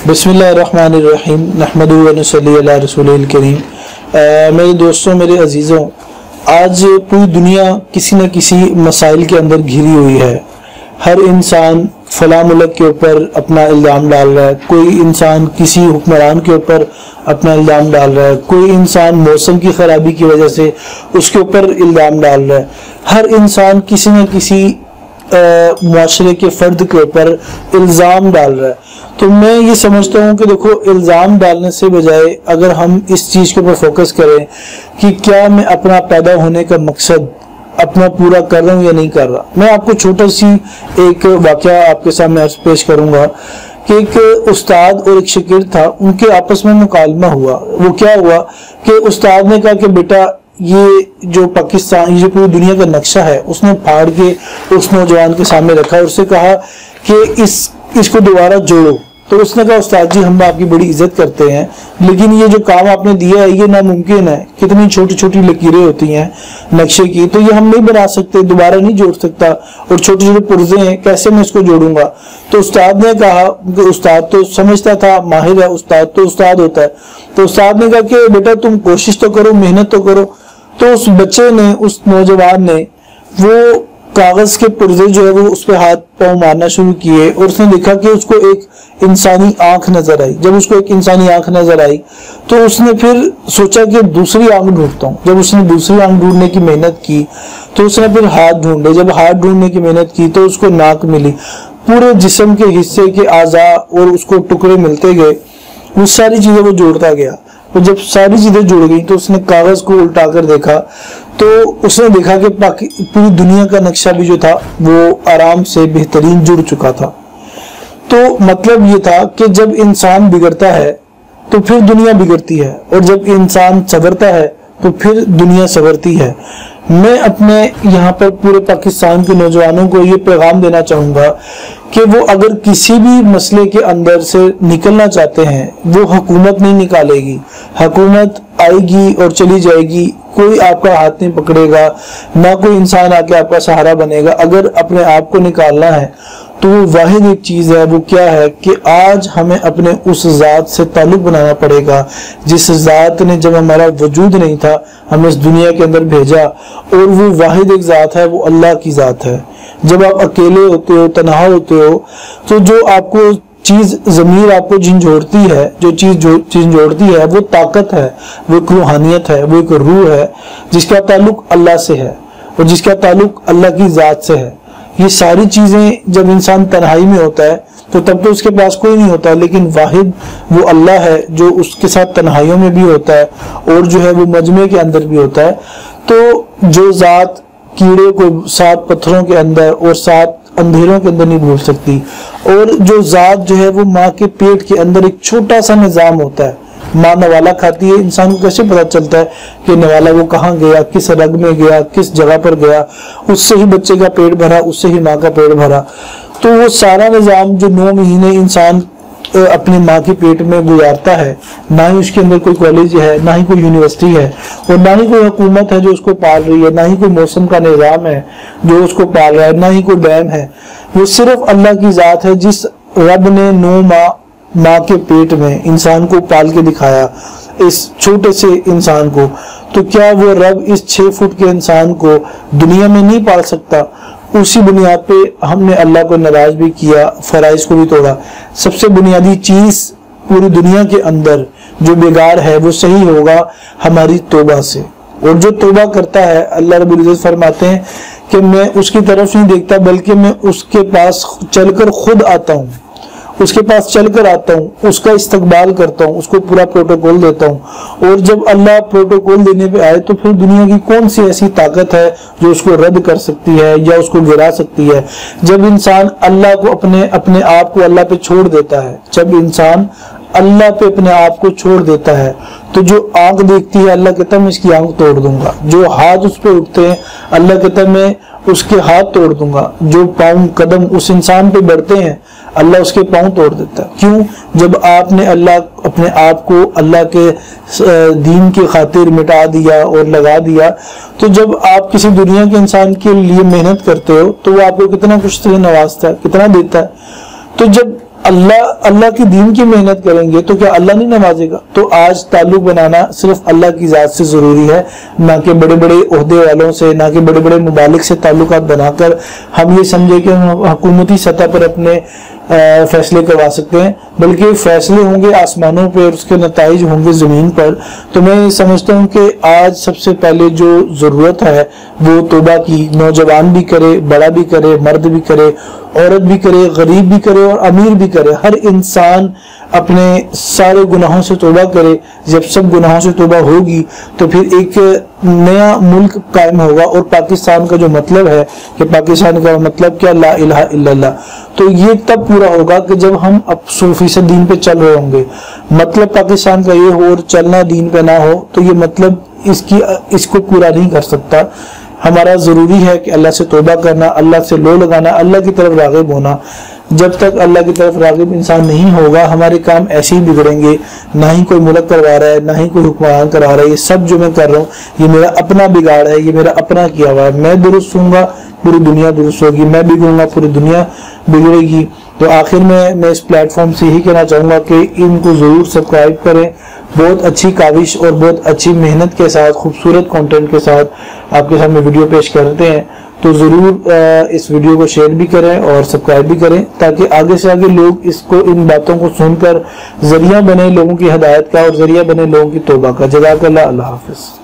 बिस्मिल्लाहिर्रहमानिर्रहीम नहमदु व नसल्ली अला रसूलिल करीम। मेरे दोस्तों, मेरे अजीज़ों, आज पूरी दुनिया किसी न किसी मसाइल के अंदर घिरी हुई है। हर इंसान फला मुल्क के ऊपर अपना इल्ज़ाम डाल रहा है, कोई इंसान किसी हुक्मरान के ऊपर अपना इल्ज़ाम डाल रहा है, कोई इंसान मौसम की ख़राबी की वजह से उसके ऊपर इल्ज़ाम डाल रहा है। हर इंसान किसी न किसी मुआशरे के फ़र्द के ऊपर इल्ज़ाम डाल रहा है। तो मैं ये समझता हूँ कि देखो, इल्ज़ाम डालने से बजाय अगर हम इस चीज़ के ऊपर फोकस करें कि क्या मैं अपना पैदा होने का मकसद अपना पूरा कर रहा हूँ या नहीं कर रहा। मैं आपको छोटा सी एक वाक़या आपके सामने अर्ज पेश करूँगा कि एक उस्ताद और एक शागिर्द था, उनके आपस में मुकालमा हुआ। वो क्या हुआ कि उस्ताद ने कहा कि बेटा, ये जो पाकिस्तान, ये जो पूरी दुनिया का नक्शा है, उसने फाड़ के उस नौजवान के सामने रखा और उससे कहा कि इसको दोबारा जोड़ो। तो उसने कहा, उस्ताद जी, हम आपकी बड़ी इज्जत करते हैं, लेकिन ये जो काम आपने दिया है ये नामुमकिन है। कितनी छोटी छोटी लकीरें होती हैं नक्शे की, तो ये हम नहीं बना सकते, दोबारा नहीं जोड़ सकता, और छोटे छोटे पुर्जे हैं, कैसे मैं इसको जोड़ूंगा। तो उस्ताद ने कहा, उस्ताद तो समझता था, माहिर है, उस्ताद तो उस्ताद होता है। तो उस्ताद ने कहा कि बेटा, तुम कोशिश तो करो, मेहनत तो करो। तो उस बच्चे ने, उस नौजवान ने वो कागज के पुर्जे जो है वो उस पर हाथ पाँव मारना शुरू किए, और उसने देखा कि उसको एक इंसानी आंख नजर आई। जब उसको एक इंसानी आंख नजर आई तो उसने फिर सोचा कि दूसरी आंख ढूंढता हूँ। जब उसने दूसरी आंख ढूंढने की मेहनत की तो उसने फिर हाथ ढूंढे। जब हाथ ढूंढने की मेहनत की तो उसको नाक मिली। पूरे जिस्म के हिस्से के आज़ा और उसको टुकड़े मिलते गए, वो सारी चीजें वो जोड़ता गया। तो जब सारी चीजें जुड़ गई तो उसने कागज को उल्टा कर देखा, तो उसने देखा कि पूरी दुनिया का नक्शा भी जो था वो आराम से बेहतरीन जुड़ चुका था। तो मतलब ये था कि जब इंसान बिगड़ता है तो फिर दुनिया बिगड़ती है, और जब इंसान संवरता है तो फिर दुनिया संवरती है। मैं अपने यहाँ पर पूरे पाकिस्तान के नौजवानों को ये पैगाम देना चाहूँगा कि वो अगर किसी भी मसले के अंदर से निकलना चाहते हैं, वो हुकूमत नहीं निकालेगी। हुकूमत आएगी और चली जाएगी, कोई आपका हाथ नहीं पकड़ेगा, ना कोई इंसान आके आपका सहारा बनेगा। अगर अपने आप को निकालना है तो वो वाहिद एक चीज है, वो क्या है कि आज हमें अपने उस ज़ात से ताल्लुक बनाना पड़ेगा जिस ज़ात ने, जब हमारा वजूद नहीं था, हमें इस दुनिया के अंदर भेजा। और वो वाहिद एक ज़ात है, वो अल्लाह की ज़ात है। जब आप अकेले होते हो, तन्हा होते हो, तो जो आपको चीज ज़मीर आपको झंझोड़ती है, जो चीज झंझोड़ती है, वो ताकत है, वो एक रूहानियत है, वो एक रूह है जिसका ताल्लुक अल्लाह से है और जिसका ताल्लुक अल्लाह की ज़ात से है। ये सारी चीजें जब इंसान तन्हाई में होता है तो तब तो उसके पास कोई नहीं होता, लेकिन वाहिद वो अल्लाह है जो उसके साथ तन्हाइयों में भी होता है और जो है वो मजमे के अंदर भी होता है। तो जो ज़ात कीड़े को 7 पत्थरों के अंदर और 7 अंधेरों के अंदर नहीं ढूंढ सकती, और जो ज़ात जो है वो माँ के पेट के अंदर एक छोटा सा निज़ाम होता है। माँ नवाला खाती है, इंसान को कैसे पता चलता है कि नवाला वो कहाँ गया, किस रग में गया, किस जगह पर गया, उससे ही बच्चे का पेट भरा, उससे ही माँ का पेट भरा। तो वो सारा निज़ाम जो 9 महीने इंसान अपनी माँ के पेट में गुजारता है, ना ही उसके अंदर कोई कॉलेज है, ना ही कोई यूनिवर्सिटी है, और ना ही कोई हुकूमत है जो उसको पाल रही है, ना ही कोई मौसम का निज़ाम है जो उसको पाल रहा है, ना ही कोई डैम है। वो सिर्फ अल्लाह की ज़ात है जिस रब ने 9 माँ के पेट में इंसान को पाल के दिखाया, इस छोटे से इंसान को। तो क्या वो रब इस 6 फुट के इंसान को दुनिया में नहीं पाल सकता? उसी बुनियाद पे हमने अल्लाह को नाराज भी किया, फराइज को भी तोड़ा। सबसे बुनियादी चीज पूरी दुनिया के अंदर जो बेगार है वो सही होगा हमारी तौबा से, और जो तौबा करता है, अल्लाह रब्बुल इज्जत फरमाते हैं कि मैं उसकी तरफ नहीं देखता, बल्कि मैं उसके पास चलकर खुद आता हूँ, उसके पास चलकर आता हूँ, उसका इस्तकबाल करता हूँ, उसको पूरा प्रोटोकॉल देता हूँ। और जब अल्लाह प्रोटोकॉल देने पे आए तो फिर दुनिया की कौन सी ऐसी ताकत है जो उसको रद्द कर सकती है या उसको गिरा सकती है। जब इंसान अल्लाह को अपने आप को अल्लाह पे छोड़ देता है, जब इंसान अल्लाह पे अपने आप को छोड़ देता है, तो जो आंख देखती है अल्लाह कहता है मैं इसकी आंख तोड़ दूंगा। जो हाथ उस पे उठते हैं अल्लाह कहता है मैं उसके हाथ तोड़ दूंगा। जो पाँव कदम उस इंसान पे बढ़ते हैं अल्लाह उसके पाँव तोड़ देता है। क्यों? जब आपने अल्लाह अपने आप को अल्लाह के दीन की खातिर मिटा दिया और लगा दिया, तो जब आप किसी दुनिया के इंसान के लिए मेहनत करते हो तो वो आपको कितना कुछ नवाजता है, कितना देता है। तो जब اللہ کی دین کی محنت کریں گے تو کیا اللہ نہیں نوازے گا؟ تو آج تعلق بنانا صرف اللہ کی ذات سے ضروری ہے، نہ کہ بڑے بڑے عہدے والوں سے، نہ کہ بڑے بڑے ممالک سے تعلقات بنا کر ہم یہ سمجھے کہ ہم حکومتی سطح پر اپنے فیصلے کروا سکتے ہیں، بلکہ فیصلے ہوں گے آسمانوں پہ اور اس کے نتائج ہوں گے زمین پر۔ تو میں سمجھتا ہوں کہ آج سب سے پہلے جو ضرورت ہے وہ توبہ کی، نوجوان بھی کرے، بڑا بھی کرے، مرد بھی کرے، عورت بھی کرے، غریب بھی کرے اور امیر بھی کرے، ہر انسان اپنے سارے گناہوں سے توبہ کرے۔ جب سب گناہوں سے توبہ ہوگی تو پھر ایک نیا ملک قائم ہوگا، اور پاکستان کا جو مطلب ہے کہ پاکستان کا مطلب کیا، لا الہ الا اللہ، تو یہ تب پورا ہوگا کہ جب ہم اب 100% دین پہ چل رہے ہوں گے۔ مطلب پاکستان کا یہ ہو اور چلنا دین پہ نہ ہو تو یہ مطلب اس کو پورا نہیں کر سکتا۔ ہمارا ضروری ہے کہ اللہ سے توبہ کرنا، اللہ سے لو لگانا، اللہ کی طرف راغب ہونا۔ جب تک اللہ کی طرف راغب انسان نہیں ہوگا ہمارے کام ایسے ہی بگڑیں گے، نہ ہی کوئی ملک کروا رہا ہے، نہ ہی کوئی حکمران کرا رہا ہے۔ یہ سب جو میں کر رہا ہوں یہ میرا اپنا بگاڑ ہے، یہ میرا اپنا کیا ہوا ہے۔ میں درست ہوں گا پوری دنیا درست ہوگی، میں بگڑوں گا پوری دنیا بگڑے گی۔ تو آخر میں اس پلیٹ فارم سے یہی کہنا چاہوں گا کہ ان کو ضرور سبسکرائب کریں۔ بہت اچھی کاوش اور بہت اچھی محنت کے ساتھ، خوبصورت کنٹینٹ کے ساتھ آپ کے سامنے ویڈیو پیش کرتے ہیں، تو ضرور اس ویڈیو کو شیئر بھی کریں اور سبسکرائب بھی کریں، تاکہ آگے سے آگے لوگ ان باتوں کو سن کر ذریعہ بنے لوگوں کی ہدایت کا اور ذریعہ بنے لوگوں کی توبہ کا۔ جزاک اللہ، اللہ حافظ۔